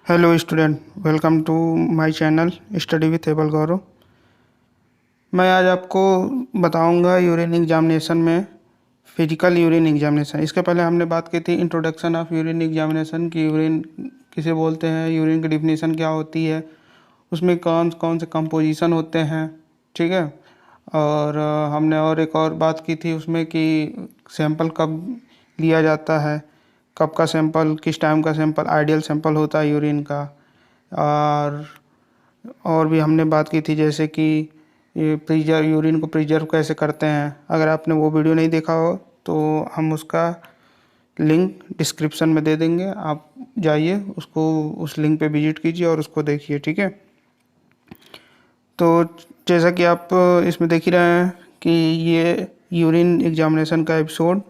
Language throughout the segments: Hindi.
Hello student, welcome to my channel study with able Gaurav. मैं आज आपको बताऊंगा यूरिन एग्जामिनेशन में फिजिकल यूरिन एग्जामिनेशन। इसके पहले हमने बात की थी इंट्रोडक्शन ऑफ यूरिन एग्जामिनेशन की, यूरिन किसे बोलते हैं, यूरिन की डिफिनीशन क्या होती है, उसमें कौन कौन से कंपोजिशन होते हैं, ठीक है। और हमने और एक और बात की थी उसमें कि सैंपल कब लिया जाता है, कब का सैंपल, किस टाइम का सैंपल आइडियल सैंपल होता है यूरिन का। और भी हमने बात की थी जैसे कि ये प्रिजर्व, यूरिन को प्रिजर्व कैसे करते हैं। अगर आपने वो वीडियो नहीं देखा हो तो हम उसका लिंक डिस्क्रिप्शन में दे देंगे, आप जाइए उसको, उस लिंक पे विजिट कीजिए और उसको देखिए, ठीक है। तो जैसा कि आप इसमें देख ही रहे हैं कि ये यूरिन एग्जामिनेशन का एपिसोड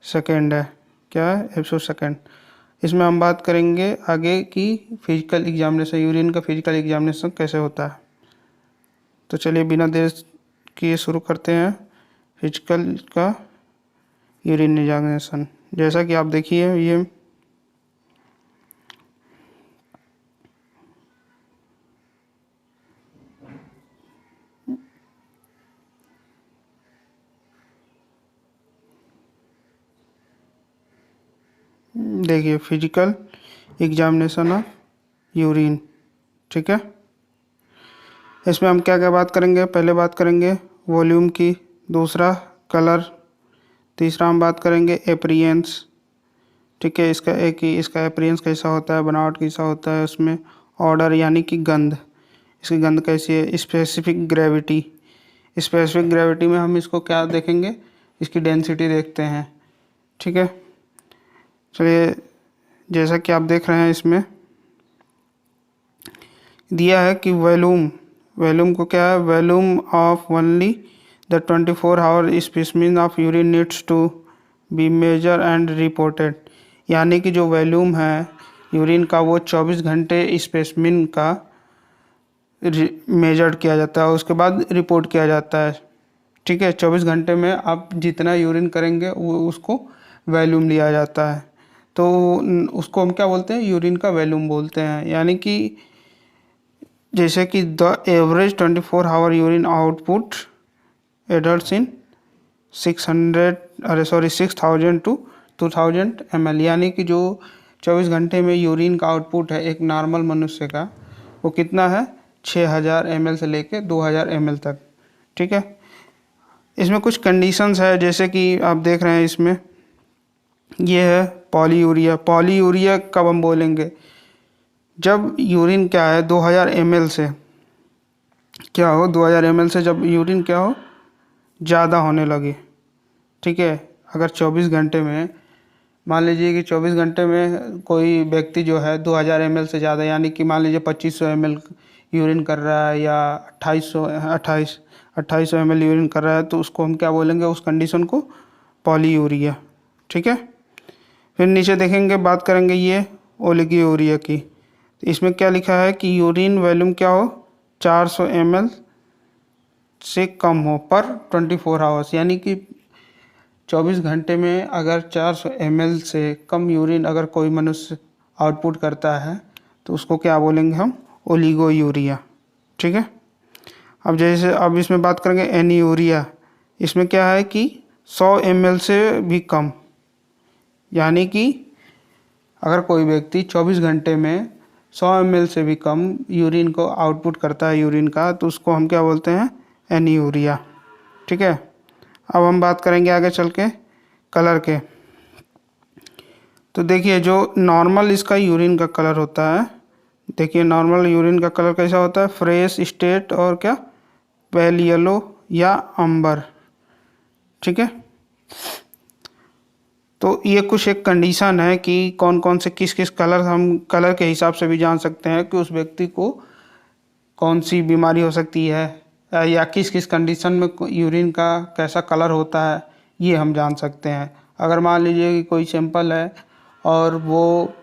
सेकेंड है। क्या है? Episode second. इसमें हम बात करेंगे आगे की फिजिकल एग्जामिनेशन, यूरिन का फिजिकल एग्जामिनेशन कैसे होता है। तो चलिए बिना देर किए शुरू करते हैं फिजिकल का यूरिन एग्जामिनेशन। जैसा कि आप देखिए, ये देखिए फिजिकल एग्जामिनेशन ऑफ यूरिन, ठीक है। इसमें हम क्या क्या बात करेंगे? पहले बात करेंगे वॉल्यूम की, दूसरा कलर, तीसरा हम बात करेंगे एपरियंस, ठीक है। इसका एपरियंस कैसा होता है, बनावट कैसा होता है, उसमें ऑर्डर यानी कि गंध, इसकी गंध कैसी है। स्पेसिफिक ग्रेविटी, स्पेसिफिक ग्रेविटी में हम इसको क्या देखेंगे, इसकी डेंसिटी देखते हैं, ठीक है। चलिए, जैसा कि आप देख रहे हैं इसमें दिया है कि वॉल्यूम, वॉल्यूम को क्या है, volume of only the 24 hour specimen of urine needs to be measure and reported, यानी कि जो वॉल्यूम है यूरिन का वो 24 घंटे स्पेसिमेन का मेजर्ड किया जाता है, उसके बाद रिपोर्ट किया जाता है, ठीक है। 24 घंटे में आप जितना यूरिन करेंगे वो उसको वॉल्यूम लिया जाता है। तो उसको हम क्या बोलते हैं, यूरिन का वॉल्यूम बोलते हैं। यानी कि जैसे कि the average 24 hour urine output adults in 6000 to 2000 ml, यानी कि जो 24 घंटे में यूरिन का आउटपुट है एक नॉर्मल मनुष्य का, वो कितना है, 6000 ml से लेके 2000 ml तक, ठीक है। इसमें कुछ कंडीशंस है, जैसे कि आप देख रहे हैं इसमें ये है पॉलीयूरिया। पॉलीयूरिया कब हम बोलेंगे, जब यूरिन क्या है 2000 ml से क्या हो, 2000 ml से जब यूरिन क्या हो, ज़्यादा होने लगे, ठीक है। अगर 24 घंटे में, मान लीजिए कि 24 घंटे में कोई व्यक्ति जो है 2000 ml से ज़्यादा, यानी कि मान लीजिए 2500 ml यूरिन कर रहा है या 2800 ml यूरिन कर रहा है, तो उसको हम क्या बोलेंगे, उस कंडीशन को पॉलीयूरिया, ठीक है। फिर नीचे देखेंगे, बात करेंगे ये ओलिगोयूरिया की। तो इसमें क्या लिखा है कि यूरिन वॉल्यूम क्या हो, 400 ml से कम हो पर 24 आवर्स, यानी कि 24 घंटे में अगर 400 ml से कम यूरिन अगर कोई मनुष्य आउटपुट करता है तो उसको क्या बोलेंगे हम, ओलिगोयूरिया, ठीक है। अब इसमें बात करेंगे एनीयूरिया। इसमें क्या है कि 100 ml से भी कम, यानी कि अगर कोई व्यक्ति 24 घंटे में 100 ml से भी कम यूरिन को आउटपुट करता है यूरिन का, तो उसको हम क्या बोलते हैं, एनीयूरिया, ठीक है। अब हम बात करेंगे आगे चल के कलर के। तो देखिए जो नॉर्मल इसका यूरिन का कलर होता है, देखिए नॉर्मल यूरिन का कलर कैसा होता है, फ्रेश स्टेट और क्या, पेल येलो या अंबर, ठीक है। तो ये कुछ एक कंडीशन है कि कौन कौन से किस किस कलर, हम कलर के हिसाब से भी जान सकते हैं कि उस व्यक्ति को कौन सी बीमारी हो सकती है या किस किस कंडीशन में यूरिन का कैसा कलर होता है, ये हम जान सकते हैं। अगर मान लीजिए कि कोई सैंपल है और वो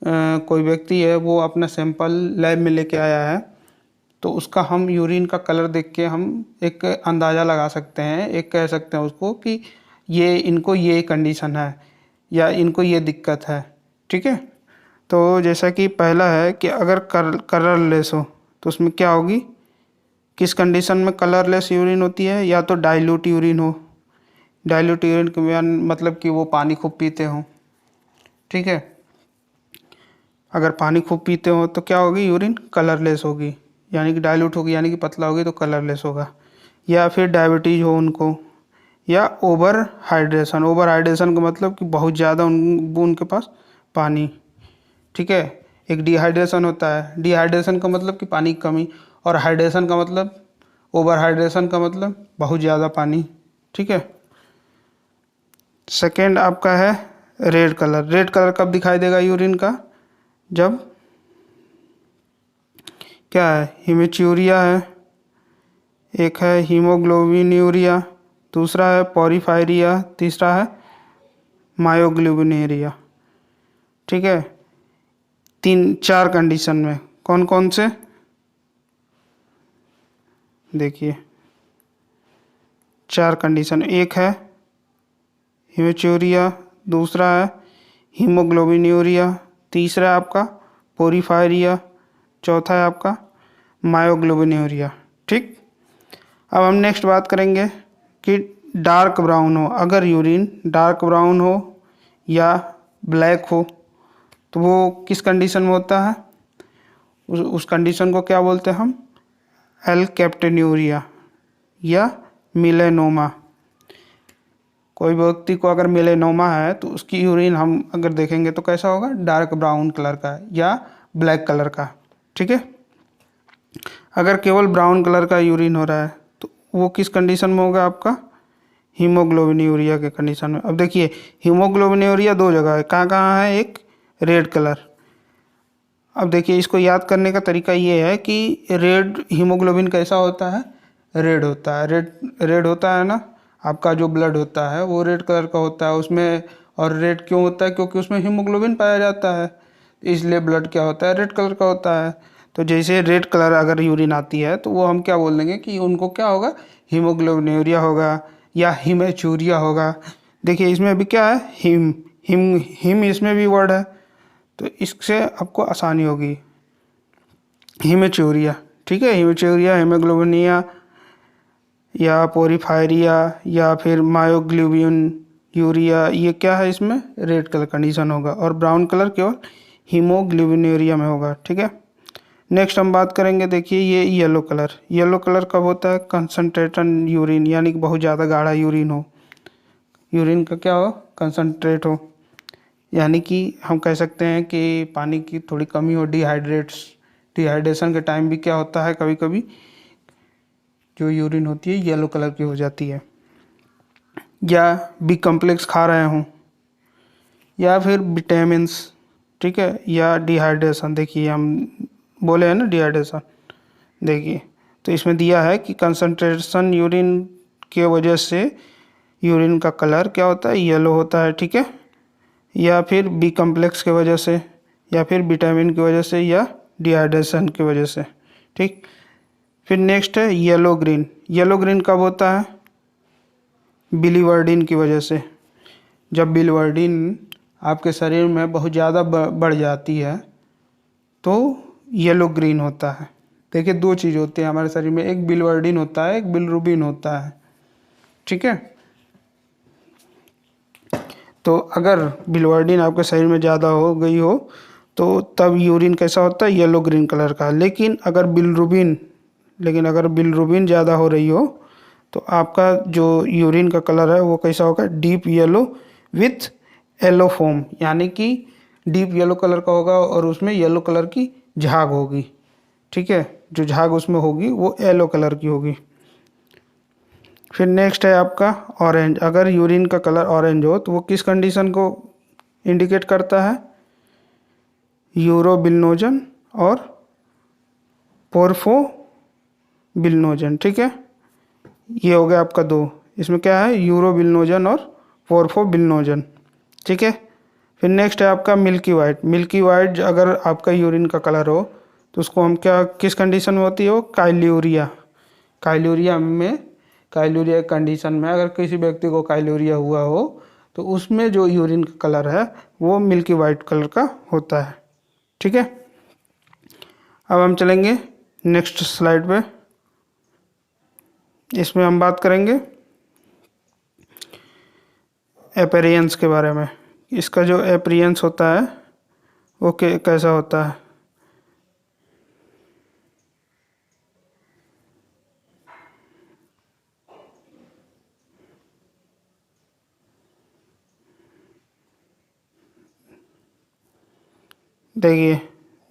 कोई व्यक्ति है, वो अपना सैंपल लैब में लेके आया है, तो उसका हम यूरिन का कलर देख के हम एक अंदाज़ा लगा सकते हैं, एक कह सकते हैं उसको कि इनको ये कंडीशन है या इनको ये दिक्कत है, ठीक है। तो जैसा कि पहला है कि अगर कलरलेस हो तो उसमें क्या होगी, किस कंडीशन में कलरलेस यूरिन होती है, या तो डाइल्यूट यूरिन हो। डाइल्यूट यूरिन के मतलब कि वो पानी खूब पीते हो, ठीक है। अगर पानी खूब पीते हो तो क्या होगी, यूरिन कलरलेस होगी, यानी कि डाइल्यूट होगी, यानी कि पतला होगी तो कलरलेस होगा। या फिर डायबिटीज़ हो उनको, या ओवर हाइड्रेशन। ओवर हाइड्रेशन का मतलब कि बहुत ज़्यादा उनके पास पानी, ठीक है। एक डिहाइड्रेशन होता है, डिहाइड्रेशन का मतलब कि पानी की कमी, और हाइड्रेशन का मतलब, ओवर हाइड्रेशन का मतलब बहुत ज़्यादा पानी, ठीक है। सेकेंड आपका है रेड कलर। रेड कलर कब दिखाई देगा यूरिन का, जब क्या है, हिमेच्यूरिया है, एक है हीमोग्लोबिनूरिया, दूसरा है पॉरीफायरिया, तीसरा है मायोग्लोबिनेरिया, ठीक है। 4 कंडीशन में कौन कौन से, देखिए 4 कंडीशन, एक है हिमेच्यूरिया, दूसरा है हीमोग्लोबिनूरिया, तीसरा है आपका पोरीफायरिया, चौथा है आपका मायोग्लोबिनूरिया, ठीक। अब हम नेक्स्ट बात करेंगे कि डार्क ब्राउन हो, अगर यूरिन डार्क ब्राउन हो या ब्लैक हो तो वो किस कंडीशन में होता है, उस कंडीशन को क्या बोलते हैं हम, एल्केप्टेन्यूरिया या मिलेनोमा। कोई व्यक्ति को अगर मिलेनोमा है तो उसकी यूरिन हम अगर देखेंगे तो कैसा होगा, डार्क ब्राउन कलर का या ब्लैक कलर का, ठीक है। अगर केवल ब्राउन कलर का यूरिन हो रहा है तो वो किस कंडीशन में होगा आपका, हीमोग्लोबिनूरिया के कंडीशन में। अब देखिए हीमोग्लोबिनूरिया 2 जगह है, कहाँ कहाँ है, एक रेड कलर। अब देखिए इसको याद करने का तरीका ये है कि रेड हीमोग्लोबिन कैसा होता है, रेड होता है, रेड रेड होता है ना, आपका जो ब्लड होता है वो रेड कलर का होता है उसमें। और रेड क्यों होता है, क्योंकि उसमें हीमोग्लोबिन पाया जाता है, इसलिए ब्लड क्या होता है, रेड कलर का होता है। तो जैसे रेड कलर अगर यूरिन आती है तो वो हम क्या बोल देंगे कि उनको क्या होगा, हीमोग्लोबिनूरिया होगा या हिमेचूरिया होगा। देखिए इसमें भी क्या है, हिम हिम हिम इसमें भी वर्ड है, तो इससे आपको आसानी होगी, हिमेच्यूरिया, ठीक है। हिमेच्यूरिया, हीमोग्लोबिनिया या पोरीफायरिया या फिर मायोग्लोबिन यूरिया, ये क्या है, इसमें रेड कलर कंडीशन होगा, और ब्राउन कलर केवल हीमोग्लोबिनूरिया में होगा, ठीक है। नेक्स्ट हम बात करेंगे, देखिए ये येलो कलर। येलो कलर कब होता है, कंसनट्रेटेड यूरिन, यानी कि बहुत ज़्यादा गाढ़ा यूरिन हो, यूरिन का क्या हो, कंसनट्रेट हो, यानी कि हम कह सकते हैं कि पानी की थोड़ी कमी हो, डिहाइड्रेशन के टाइम भी क्या होता है, कभी कभी जो यूरिन होती है येलो कलर की हो जाती है। या बी कम्प्लेक्स खा रहे हों, या फिर विटामिन्स, ठीक है, या डिहाइड्रेशन। देखिए हम बोले हैं ना डिहाइड्रेशन, देखिए तो इसमें दिया है कि कंसंट्रेशन यूरिन के वजह से यूरिन का कलर क्या होता है, येलो होता है, ठीक है। या फिर बी कम्प्लेक्स की वजह से, या फिर विटामिन की वजह से, या डिहाइड्रेशन की वजह से, ठीक। फिर नेक्स्ट है येलो ग्रीन। येलो ग्रीन कब होता है, बिलीवर्डिन की वजह से। जब बिलीवर्डिन आपके शरीर में बहुत ज़्यादा बढ़ जाती है तो येलो ग्रीन होता है। देखिए 2 चीज़ होती है हमारे शरीर में, एक बिलीवर्डिन होता है, एक बिलिरुबिन होता है, ठीक है। तो अगर बिलीवर्डिन आपके शरीर में ज़्यादा हो गई हो तो तब यूरिन कैसा होता है, येलो ग्रीन कलर का। लेकिन अगर बिलिरुबिन ज़्यादा हो रही हो तो आपका जो यूरिन का कलर है वो कैसा होगा, deep yellow with yellow foam, यानी कि डीप येलो कलर का होगा और उसमें येलो कलर की झाग होगी, ठीक है। जो झाग उसमें होगी वो येलो कलर की होगी। फिर नेक्स्ट है आपका ऑरेंज। अगर यूरिन का कलर ऑरेंज हो तो वो किस कंडीशन को इंडिकेट करता है, यूरोबिलिनोजन और पोरफोबिलिनोजन, ठीक है। ये हो गया आपका 2, इसमें क्या है, यूरोबिलिनोजन और पोरफोबिलिनोजन, ठीक है। फिर नेक्स्ट है आपका मिल्की वाइट। मिल्की वाइट अगर आपका यूरिन का कलर हो तो उसको हम क्या, किस कंडीशन में होती है वो, काइल्यूरिया। काइल्यूरिया कंडीशन में अगर किसी व्यक्ति को काइल्यूरिया हुआ हो तो उसमें जो यूरिन का कलर है वो मिल्की वाइट कलर का होता है, ठीक है। अब हम चलेंगे नेक्स्ट स्लाइड पे। इसमें हम बात करेंगे अपीयरेंस के बारे में। इसका जो अपीयरेंस होता है वो कैसा होता है। देखिए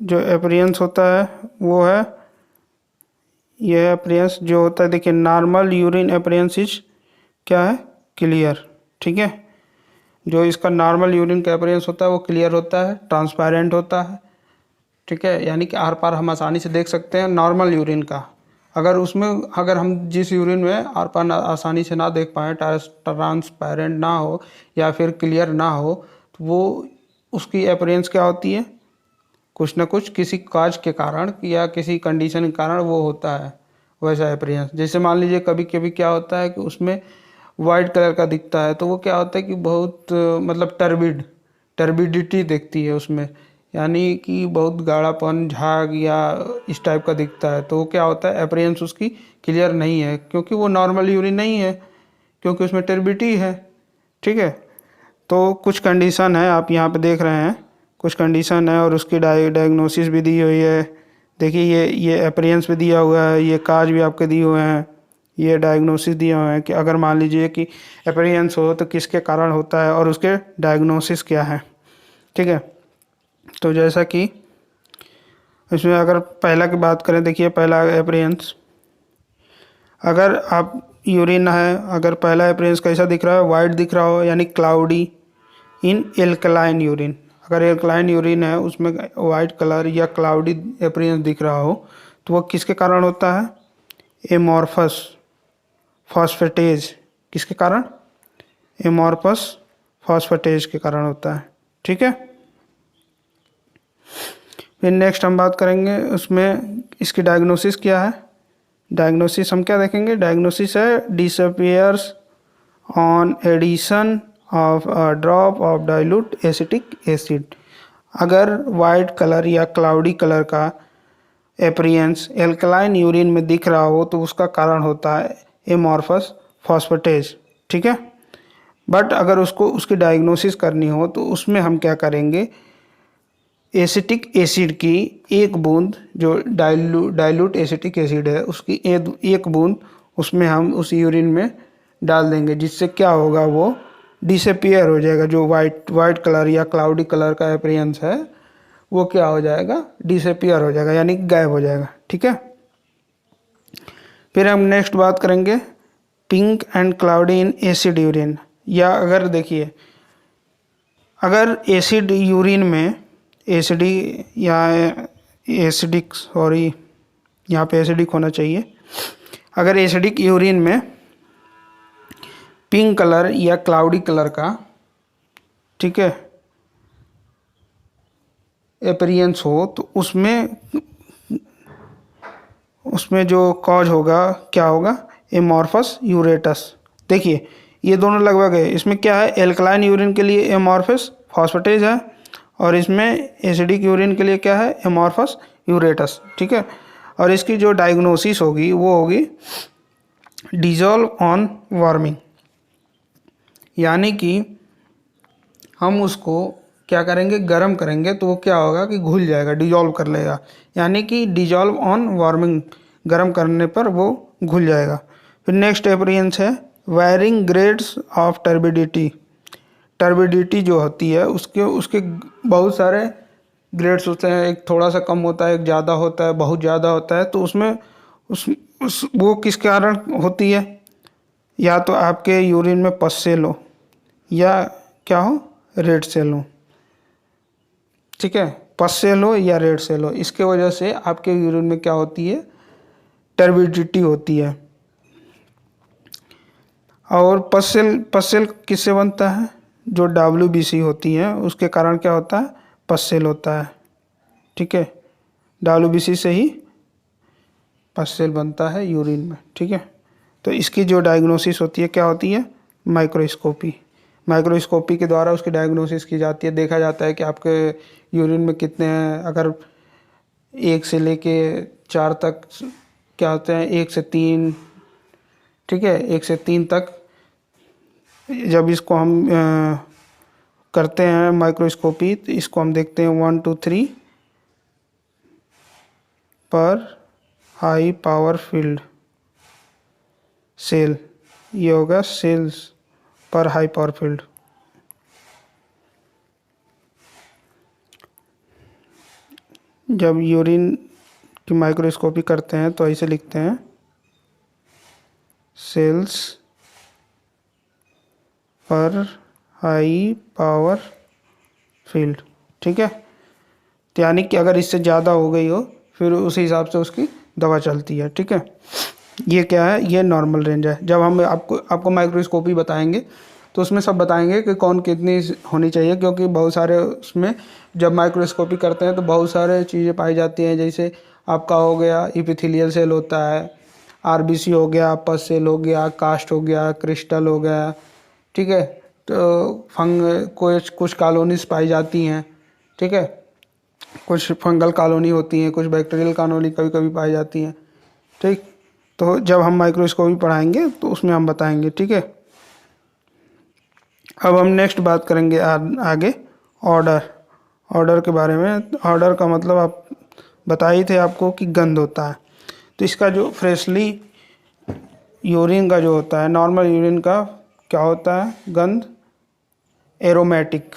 जो अपीयरेंस होता है वो है, यह अपीयरेंस जो होता है, देखिए नॉर्मल यूरिन अपीयरेंस इज क्या है, क्लियर। ठीक है, जो इसका नॉर्मल यूरिन का अपीयरेंस होता है वो क्लियर होता है, ट्रांसपेरेंट होता है। ठीक है, यानी कि आर पार हम आसानी से देख सकते हैं नॉर्मल यूरिन का। अगर हम जिस यूरिन में आर पार आसानी से ना देख पाएँ, ट्रांसपेरेंट ना हो या फिर क्लियर ना हो, तो वो उसकी अपीयरेंस क्या होती है, कुछ ना कुछ किसी काज के कारण या किसी कंडीशन के कारण वो होता है वैसा अपीयरेंस। जैसे मान लीजिए कभी कभी क्या होता है कि उसमें वाइट कलर का दिखता है, तो वो क्या होता है कि बहुत मतलब टर्बिडिटी दिखती है उसमें, यानी कि बहुत गाढ़ापन, झाग या इस टाइप का दिखता है। तो वो क्या होता है, अपीयरेंस उसकी क्लियर नहीं है, क्योंकि वो नॉर्मल यूरिन नहीं है, क्योंकि उसमें टर्बिडिटी है। ठीक है, तो कुछ कंडीशन है, आप यहाँ पे देख रहे हैं कुछ कंडीशन है और उसकी डायग्नोसिस भी दी हुई है। देखिए ये अपीयरेंस भी दिया हुआ है, ये काज भी आपके दिए हुए हैं, ये डायग्नोसिस दिए हुए हैं कि अगर मान लीजिए कि अपीयरेंस हो तो किसके कारण होता है और उसके डायग्नोसिस क्या है। ठीक है, तो जैसा कि इसमें अगर पहला की बात करें, देखिए पहला अपीयरेंस, अगर आप यूरिन है, अगर पहला अपीयरेंस कैसा दिख रहा है, वाइट दिख रहा हो, यानी क्लाउडी इन एल्कलाइन यूरिन। अगर एल्कलाइन यूरिन है उसमें वाइट कलर या क्लाउडी अपीयरेंस दिख रहा हो, तो वो किसके कारण होता है, एमॉर्फस फॉस्फेटेज। किसके कारण, एमॉर्फस फॉस्फेटेज के कारण होता है। ठीक है, फिर नेक्स्ट हम बात करेंगे उसमें इसकी डायग्नोसिस क्या है। डायग्नोसिस हम क्या देखेंगे, डायग्नोसिस है disappears on addition of a drop of dilute acetic acid. अगर वाइट कलर या क्लाउडी कलर का अपीयरेंस एल्कलाइन यूरिन में दिख रहा हो तो उसका कारण होता है एमॉर्फस फॉस्फेटेज। ठीक है, बट अगर उसको उसकी डायग्नोसिस करनी हो तो उसमें हम क्या करेंगे, एसिटिक एसिड की एक बूंद, जो डाइल्यूट एसिटिक एसिड है उसकी एक बूंद उसमें हम उस यूरिन में डाल देंगे, जिससे क्या होगा, वो डिसअपियर हो जाएगा। जो वाइट कलर या क्लाउडी कलर का अपीयरेंस है वो क्या हो जाएगा, डिसअपियर हो जाएगा, यानी गायब हो जाएगा। ठीक है, फिर हम नेक्स्ट बात करेंगे pink and cloudy in acid urine. या अगर देखिए, अगर एसिड यूरिन में एसिडी या एसिडिक, सॉरी यहाँ पे एसिडिक होना चाहिए, अगर एसिडिक यूरिन में पिंक कलर या क्लाउडी कलर का, ठीक है, अपीयरेंस हो तो उसमें जो कॉज होगा क्या होगा, एमॉर्फस यूरेटस। देखिए ये दोनों लगभग है, इसमें क्या है, एल्कलाइन यूरिन के लिए एमॉर्फस फॉस्फेटेज है और इसमें एसिडिक यूरिन के लिए क्या है, एमॉर्फस यूरेटस। ठीक है, और इसकी जो डायग्नोसिस होगी वो होगी डिजॉल्व ऑन वार्मिंग, यानी कि हम उसको क्या करेंगे, गर्म करेंगे तो वो क्या होगा कि घुल जाएगा, डिजॉल्व कर लेगा, यानी कि डिजॉल्व ऑन वार्मिंग, गर्म करने पर वो घुल जाएगा। फिर नेक्स्ट अपीयरेंस है varying grades of turbidity. Turbidity जो होती है उसके बहुत सारे ग्रेड्स होते हैं, एक थोड़ा सा कम होता है, एक ज़्यादा होता है, बहुत ज़्यादा होता है। तो उसमें वो किस कारण होती है, या तो आपके यूरिन में पस सेल हो या क्या हो, रेड सेल हो। ठीक है, पस सेल हो या रेड सेल हो, इसके वजह से आपके यूरिन में क्या होती है, टर्बिडिटी होती है। और पस सेल किससे बनता है, जो WBC होती है उसके कारण क्या होता है, पस सेल होता है। ठीक है, WBC से ही पस सेल बनता है यूरिन में। ठीक है, तो इसकी जो डायग्नोसिस होती है क्या होती है, माइक्रोस्कोपी। माइक्रोस्कोपी के द्वारा उसकी डायग्नोसिस की जाती है। देखा जाता है कि आपके यूरिन में कितने हैं। अगर 1 से लेके 4 तक क्या होते हैं, 1 से 3, ठीक है, 1 से 3 तक जब इसको हम करते हैं माइक्रोस्कोपी, तो इसको हम देखते हैं 1 2 3 पर हाई पावर फील्ड सेल, ये होगा सेल्स पर हाई पावर फील्ड। जब यूरिन की माइक्रोस्कोपी करते हैं तो ऐसे लिखते हैं, सेल्स पर हाई पावर फील्ड, ठीक है। यानी कि अगर इससे ज़्यादा हो गई हो फिर उस हिसाब से उसकी दवा चलती है, ठीक है। ये क्या है, ये नॉर्मल रेंज है। जब हम आपको माइक्रोस्कोपी बताएंगे तो उसमें सब बताएंगे कि कौन कितनी होनी चाहिए, क्योंकि बहुत सारे उसमें जब माइक्रोस्कोपी करते हैं तो बहुत सारे चीज़ें पाई जाती हैं। जैसे आपका हो गया इपिथेलियल सेल होता है, आरबीसी हो गया, पस सेल हो गया, कास्ट हो गया, क्रिस्टल हो गया, ठीक है। तो कुछ कॉलोनीज पाई जाती हैं, ठीक है। कुछ फंगल कॉलोनी होती हैं, कुछ बैक्टीरियल कॉलोनी कभी कभी पाई जाती हैं, ठीक। तो जब हम माइक्रोस्कोपी पढ़ाएंगे तो उसमें हम बताएंगे, ठीक है। अब हम नेक्स्ट बात करेंगे आगे ऑर्डर के बारे में। ऑर्डर का मतलब आप बता ही थे आपको कि गंध होता है। तो इसका जो फ्रेशली यूरिन का जो होता है, नॉर्मल यूरिन का क्या होता है, गंध एरोमेटिक।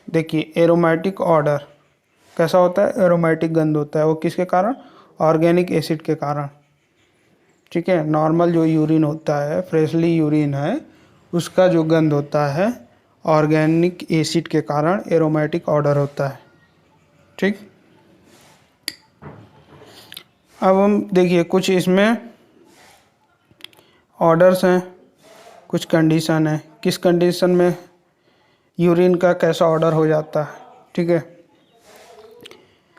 देखिए एरोमेटिक ऑर्डर कैसा होता है, एरोमेटिक गंध होता है। वो किसके कारण, ऑर्गेनिक एसिड के कारण, ठीक है। नॉर्मल जो यूरिन होता है, फ्रेशली यूरिन है, उसका जो गंध होता है ऑर्गेनिक एसिड के कारण एरोमेटिक ऑर्डर होता है, ठीक। अब हम देखिए कुछ इसमें ऑर्डर्स हैं, कुछ कंडीशन है, किस कंडीशन में यूरिन का कैसा ऑर्डर हो जाता है, ठीक है।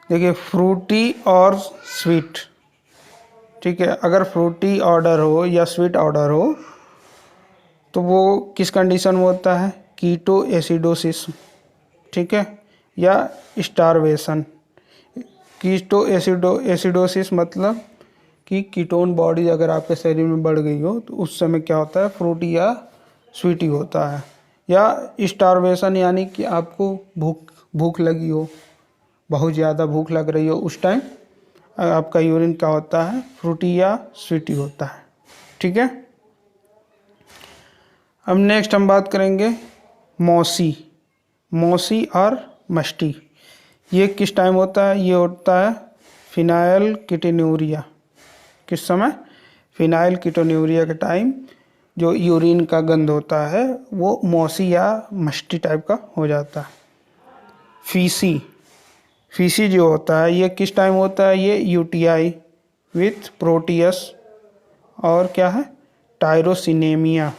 देखिए फ्रूटी और स्वीट, ठीक है। अगर फ्रूटी ऑर्डर हो या स्वीट ऑर्डर हो तो वो किस कंडीशन में होता है, कीटो एसिडोसिस, ठीक है, या स्टारवेशन। कीटो एसिडोसिस मतलब कि कीटोन बॉडी अगर आपके शरीर में बढ़ गई हो तो उस समय क्या होता है, फ्रूटी या स्वीटी होता है। या स्टारवेशन यानी कि आपको भूख लगी हो, बहुत ज़्यादा भूख लग रही हो, उस टाइम आपका यूरिन क्या होता है, फ्रूटी या स्वीटी होता है, ठीक है। अब नेक्स्ट हम बात करेंगे मौसी और मस्टी। ये किस टाइम होता है, ये होता है फिनाइल कीटोन्यूरिया। किस समय, फिनाइल कीटोन्यूरिया के टाइम जो यूरिन का गंध होता है वो मौसी या मस्टी टाइप का हो जाता है। फीसी जो होता है ये किस टाइम होता है, ये यूटीआई विथ प्रोटियस और क्या है, टायरोसिनेमिया।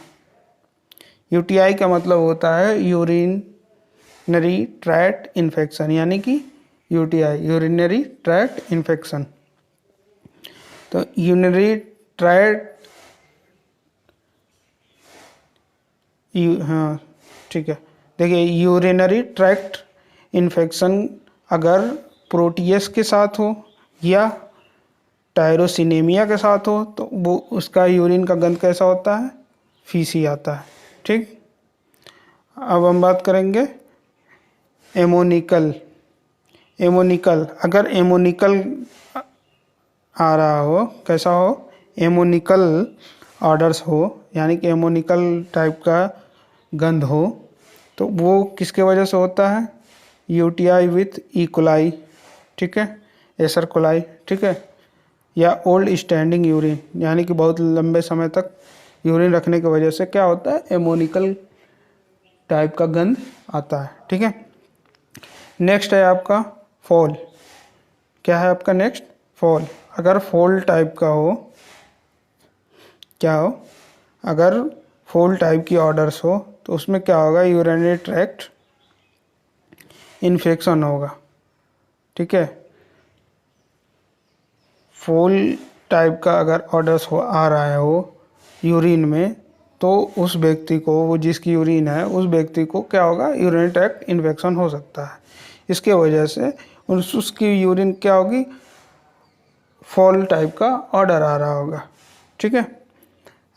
यूटीआई का मतलब होता है यूरिनरी ट्रैक्ट इन्फेक्शन, यानी कि यूटीआई यूरिनरी ट्रैक्ट इन्फेक्शन। तो यूरिनरी ट्रैक्ट, हाँ ठीक है। देखिए यूरिनरी ट्रैक्ट इन्फेक्शन अगर प्रोटियस के साथ हो या टायरोसिनेमिया के साथ हो तो वो उसका यूरिन का गंध कैसा होता है, फीसी आता है, ठीक। अब हम बात करेंगे एमोनिकल। अगर एमोनिकल आ रहा हो, कैसा हो, एमोनिकल ऑर्डर्स हो, यानी कि एमोनिकल टाइप का गंध हो, तो वो किसके वजह से होता है, यूटीआई विथ ई कोलाई, ठीक है, एसर कोलाई, ठीक है, या ओल्ड स्टैंडिंग यूरिन, यानी कि बहुत लंबे समय तक यूरिन रखने की वजह से क्या होता है, एमोनिकल टाइप का गंध आता है, ठीक है। नेक्स्ट है आपका फॉल। क्या है आपका नेक्स्ट, फॉल। अगर फॉल टाइप का हो, क्या हो, अगर फॉल टाइप की ऑर्डर्स हो तो उसमें क्या होगा, यूरिनरी ट्रैक्ट इन्फेक्शन होगा, ठीक है। फॉल टाइप का अगर ऑर्डर्स हो आ रहा है हो यूरिन में तो उस व्यक्ति को, वो जिसकी यूरिन है, उस व्यक्ति को क्या होगा, यूरिनरी ट्रैक्ट इन्फेक्शन हो सकता है। इसके वजह से उसकी यूरिन क्या होगी, फॉल टाइप का ऑर्डर आ रहा होगा। ठीक है।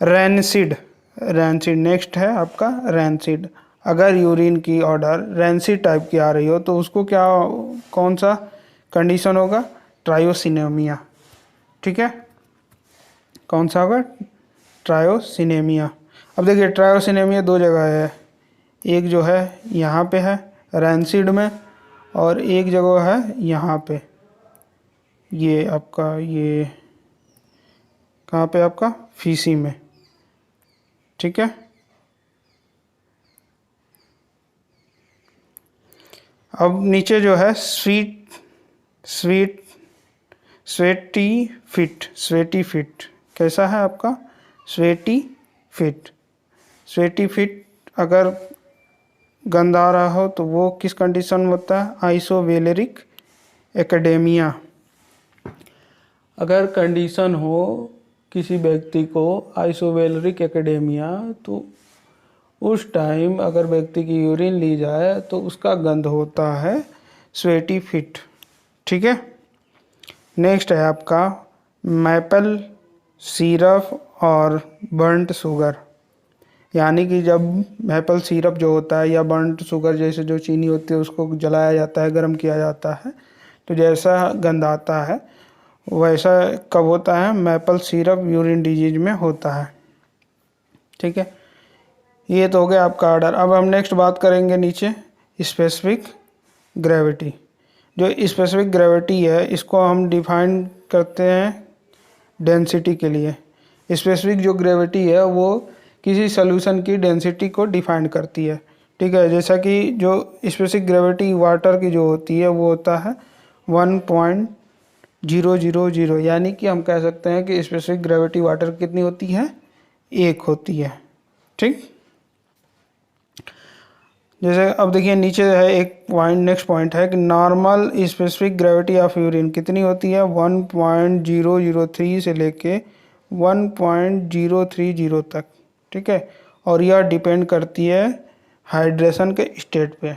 रैंसिड, रैंसिड नेक्स्ट है आपका रैंसिड। अगर यूरिन की ऑर्डर रैंसिड टाइप की आ रही हो तो उसको क्या, कौन सा कंडीशन होगा, ट्रायोसिनेमिया। ठीक है, कौन सा होगा, ट्रायोसिनेमिया। अब देखिए ट्रायोसिनेमिया दो जगह है, एक जो है यहाँ पे है रैंसिड में, और एक जगह है यहाँ पे, ये आपका ये कहाँ पे आपका फीसी में। ठीक है। अब नीचे जो है स्वेटी फिट कैसा है आपका, स्वेटी फिट अगर गंध आ रहा हो तो वो किस कंडीशन में होता है, आइसोवेलेरिक एकेडेमिया। अगर कंडीशन हो किसी व्यक्ति को आइसोवेलेरिक एकेडेमिया, तो उस टाइम अगर व्यक्ति की यूरिन ली जाए तो उसका गंध होता है स्वेटी फिट। ठीक है। नेक्स्ट है आपका मैपल सिरप और बर्नट शुगर, यानी कि जब मैपल सिरप जो होता है या बर्नट शुगर जैसे जो चीनी होती है उसको जलाया जाता है, गर्म किया जाता है, तो जैसा गंध आता है वैसा कब होता है, मैपल सिरप यूरिन डिजीज में होता है। ठीक है, ये तो हो गया आपका ऑर्डर। अब हम नेक्स्ट बात करेंगे नीचे स्पेसिफिक ग्रेविटी। जो स्पेसिफिक ग्रेविटी है इसको हम डिफाइन करते हैं डेंसिटी के लिए। स्पेसिफिक जो ग्रेविटी है वो किसी सॉल्यूशन की डेंसिटी को डिफाइन करती है। ठीक है, जैसा कि जो स्पेसिफिक ग्रेविटी वाटर की जो होती है वो होता है 1.000, यानी कि हम कह सकते हैं कि स्पेसिफिक ग्रेविटी वाटर कितनी होती है, 1 होती है। ठीक, जैसे अब देखिए नीचे है एक पॉइंट, नेक्स्ट पॉइंट है कि normal specific gravity of urine कितनी होती है, 1.003 से लेके 1.030 तक। ठीक है, और यह डिपेंड करती है हाइड्रेशन के स्टेट पे,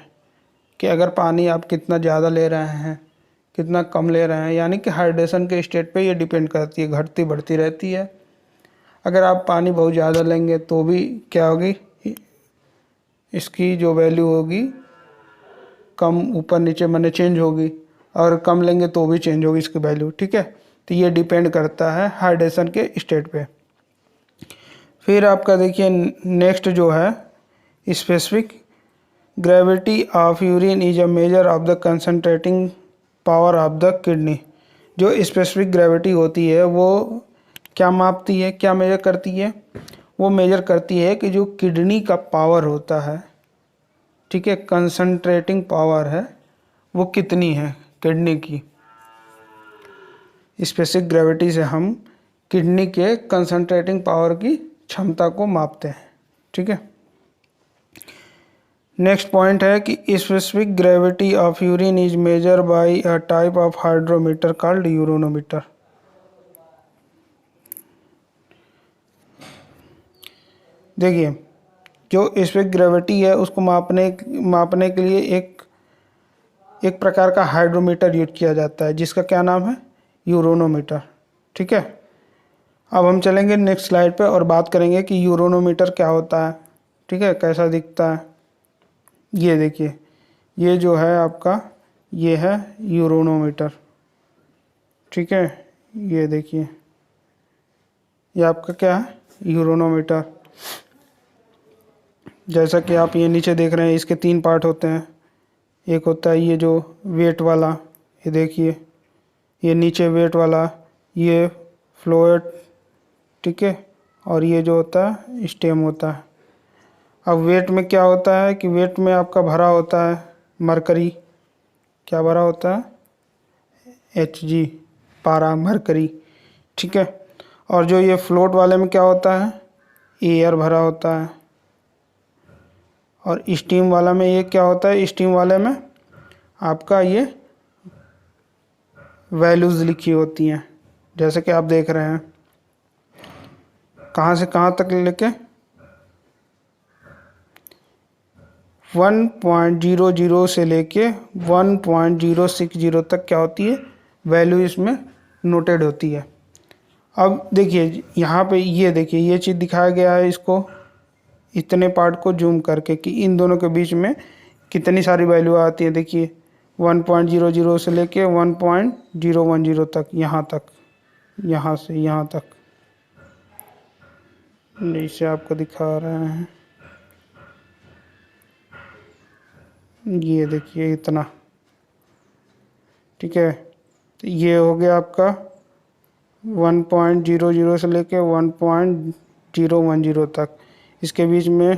कि अगर पानी आप कितना ज़्यादा ले रहे हैं कितना कम ले रहे हैं, यानी कि हाइड्रेशन के स्टेट पे ये डिपेंड करती है, घटती बढ़ती रहती है। अगर आप पानी बहुत ज़्यादा लेंगे तो भी क्या होगी, इसकी जो वैल्यू होगी कम ऊपर नीचे मैंने चेंज होगी, और कम लेंगे तो भी चेंज होगी इसकी वैल्यू। ठीक है, तो ये डिपेंड करता है हाइड्रेशन के स्टेट पे। फिर आपका देखिए नेक्स्ट जो है specific gravity of urine is a measure of the concentrating power of the kidney. जो स्पेसिफिक ग्रेविटी होती है वो क्या मापती है, क्या मेजर करती है, वो मेजर करती है कि जो किडनी का पावर होता है, ठीक है, कंसंट्रेटिंग पावर है, वो कितनी है किडनी की। स्पेसिफिक ग्रेविटी से हम किडनी के कंसंट्रेटिंग पावर की क्षमता को मापते हैं। ठीक है, नेक्स्ट पॉइंट है कि specific gravity of urine is measure by a type of hydrometer called urinometer. देखिए जो स्पेसिफिक ग्रेविटी है उसको मापने के लिए एक प्रकार का हाइड्रोमीटर यूज किया जाता है जिसका क्या नाम है, यूरोनोमीटर। ठीक है, अब हम चलेंगे नेक्स्ट स्लाइड पे और बात करेंगे कि यूरोनोमीटर क्या होता है। ठीक है, कैसा दिखता है। ये देखिए, ये जो है आपका ये है यूरोनोमीटर। ठीक है, ये देखिए ये आपका क्या है, यूरोनोमीटर। जैसा कि आप ये नीचे देख रहे हैं इसके 3 पार्ट होते हैं। एक होता है ये जो वेट वाला, ये देखिए ये नीचे वेट वाला, ये फ्लोएड, ठीक है, और ये जो होता है स्टेम होता है। अब वेट में क्या होता है कि वेट में आपका भरा होता है मरकरी, क्या भरा होता है, Hg, पारा मरकरी। ठीक है, और जो ये फ्लोट वाले में क्या होता है, एयर भरा होता है। और स्टीम वाला में ये क्या होता है, स्टीम वाले में आपका ये वैल्यूज़ लिखी होती हैं, जैसे कि आप देख रहे हैं कहाँ से कहाँ तक लेके 1.00 से लेके 1.060 तक क्या होती है, वैल्यू इसमें नोटेड होती है। अब देखिए यहाँ पे ये देखिए ये चीज़ दिखाया गया है, इसको इतने पार्ट को जूम करके कि इन दोनों के बीच में कितनी सारी वैल्यू आती है। देखिए 1.00 से लेके 1.010 तक, यहाँ से यहाँ तक, जैसे आपको दिखा रहे हैं, ये देखिए इतना, ठीक है। तो ये हो गया आपका 1.00 से लेके 1.010 तक, इसके बीच में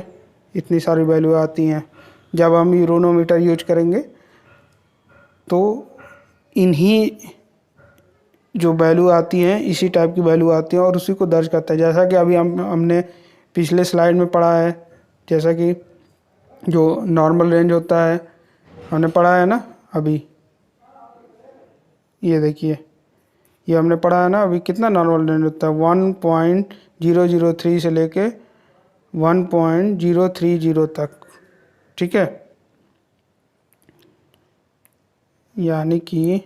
इतनी सारी वैल्यू आती हैं। जब हम यूरोनोमीटर यूज करेंगे तो इन्हीं जो वैल्यू आती हैं इसी टाइप की वैल्यू आती हैं और उसी को दर्ज करता है। जैसा कि अभी हमने पिछले स्लाइड में पढ़ा है, जैसा कि जो नॉर्मल रेंज होता है हमने पढ़ा है ना अभी, ये देखिए ये हमने पढ़ा है ना अभी, कितना नॉर्मल रेंज होता है 1.003 से लेके 1.030 तक, ठीक है। यानी कि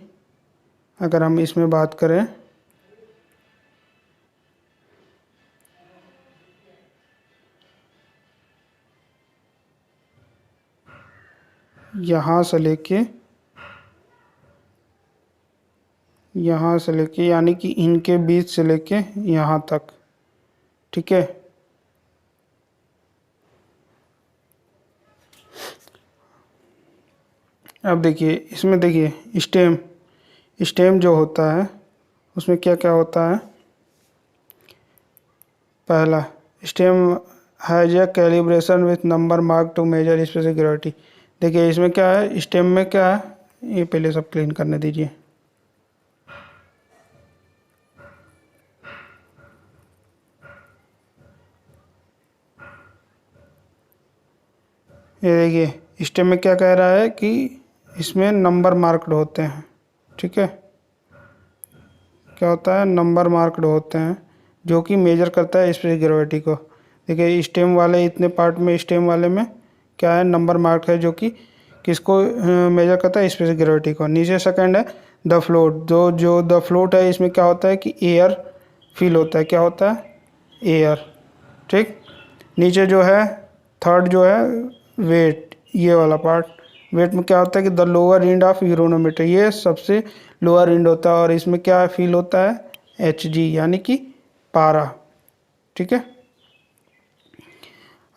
अगर हम इसमें बात करें यहाँ से लेके यानी कि इनके बीच से लेके यहाँ तक, ठीक है। अब देखिए इसमें देखिए स्टेम जो होता है उसमें क्या क्या होता है। पहला, stem has a calibration with number mark to measure specific gravity. देखिए इसमें क्या है, स्टेम में क्या है, ये पहले सब क्लीन करने दीजिए। ये देखिए स्टेम में क्या कह रहा है कि इसमें नंबर मार्क्ड होते हैं, ठीक है। क्या होता है, नंबर मार्क्ड होते हैं जो कि मेजर करता है स्पेसिफिक ग्रेविटी को। देखिए स्टेम वाले इतने पार्ट में, स्टेम वाले में क्या है, नंबर मार्क है जो कि किसको मेजर करता है, स्पेसिफिक ग्रेविटी को। नीचे सेकंड है द फ्लोट, जो द फ्लोट है इसमें क्या होता है कि एयर फील होता है, क्या होता है, एयर, ठीक। नीचे जो है थर्ड जो है वेट, ये वाला पार्ट, वेट में क्या होता है कि द लोअर एंड ऑफ यूरोनोमीटर, ये सबसे लोअर एंड होता है और इसमें क्या फील होता है, Hg यानी कि पारा, ठीक है।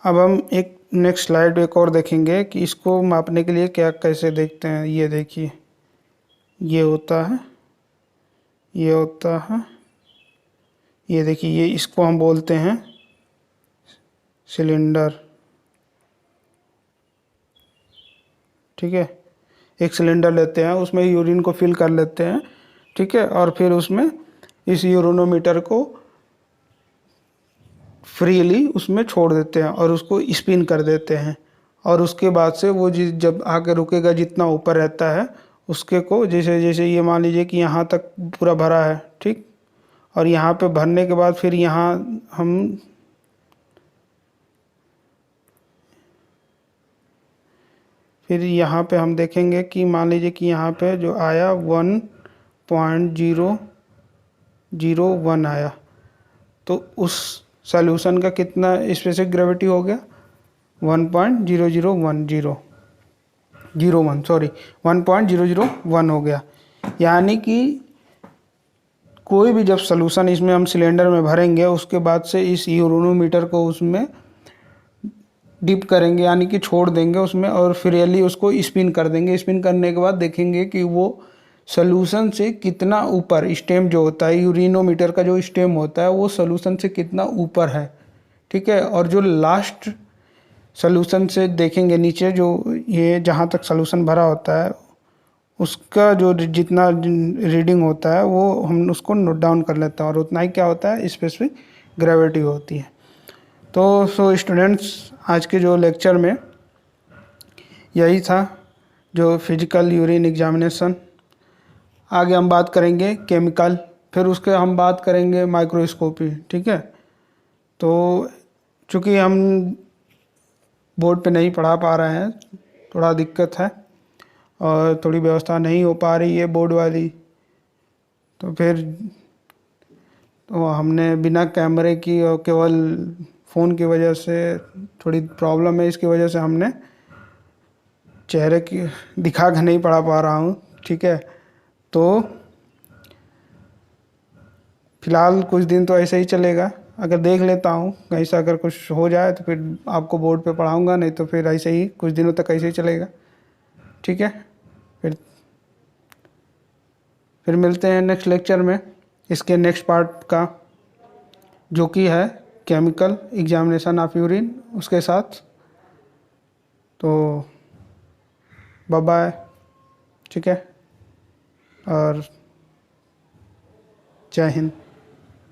अब हम एक नेक्स्ट स्लाइड एक और देखेंगे कि इसको मापने के लिए क्या कैसे देखते हैं। ये देखिए ये होता है, ये होता है, ये देखिए ये, इसको हम बोलते हैं सिलेंडर, ठीक है। एक सिलेंडर लेते हैं, उसमें यूरिन को फिल कर लेते हैं, ठीक है, और फिर उसमें इस यूरोनोमीटर को फ्रीली उसमें छोड़ देते हैं और उसको स्पिन कर देते हैं। और उसके बाद से वो जब आके रुकेगा, जितना ऊपर रहता है उसके को, जैसे जैसे ये मान लीजिए कि यहाँ तक पूरा भरा है, ठीक, और यहाँ पे भरने के बाद फिर यहाँ हम देखेंगे कि मान लीजिए कि यहाँ पे जो आया 1.001 आया, तो उस सॉल्यूशन का कितना स्पेसिफिक ग्रेविटी हो गया, 1.0001 हो गया। यानी कि कोई भी जब सॉल्यूशन इसमें हम सिलेंडर में भरेंगे उसके बाद से इस यूरोनोमीटर को उसमें डिप करेंगे, यानी कि छोड़ देंगे उसमें और फ्रीली उसको स्पिन कर देंगे। स्पिन करने के बाद देखेंगे कि वो सॉल्यूशन से कितना ऊपर, स्टेम जो होता है, यूरिनोमीटर का जो स्टेम होता है वो सॉल्यूशन से कितना ऊपर है, ठीक है। और जो लास्ट सॉल्यूशन से देखेंगे नीचे, जो ये जहाँ तक सॉल्यूशन भरा होता है उसका जो जितना रीडिंग होता है वो हम उसको नोट डाउन कर लेते हैं और उतना ही क्या होता है, स्पेसिफिक ग्रेविटी होती है। तो स्टूडेंट्स, आज के जो लेक्चर में यही था, जो फिजिकल यूरिन एग्जामिनेशन। आगे हम बात करेंगे केमिकल, फिर उसके हम बात करेंगे माइक्रोस्कोपी, ठीक है। तो चूँकि हम बोर्ड पे नहीं पढ़ा पा रहे हैं, थोड़ा दिक्कत है और थोड़ी व्यवस्था नहीं हो पा रही है बोर्ड वाली। तो फिर तो हमने बिना कैमरे की और केवल फ़ोन की वजह से थोड़ी प्रॉब्लम है, इसकी वजह से हमने चेहरे की दिखा के नहीं पढ़ा पा रहा हूँ। ठीक है, तो फ़िलहाल कुछ दिन तो ऐसे ही चलेगा। अगर देख लेता हूँ कहीं से अगर कुछ हो जाए तो फिर आपको बोर्ड पे पढ़ाऊँगा, नहीं तो फिर ऐसे ही कुछ दिनों तक ऐसे ही चलेगा। ठीक है, फिर फिर मिलते हैं नेक्स्ट लेक्चर में इसके नेक्स्ट पार्ट का, जो कि है केमिकल एग्जामिनेशन ऑफ यूरिन उसके साथ। तो बाय बाय। ठीक है, और जय हिंद।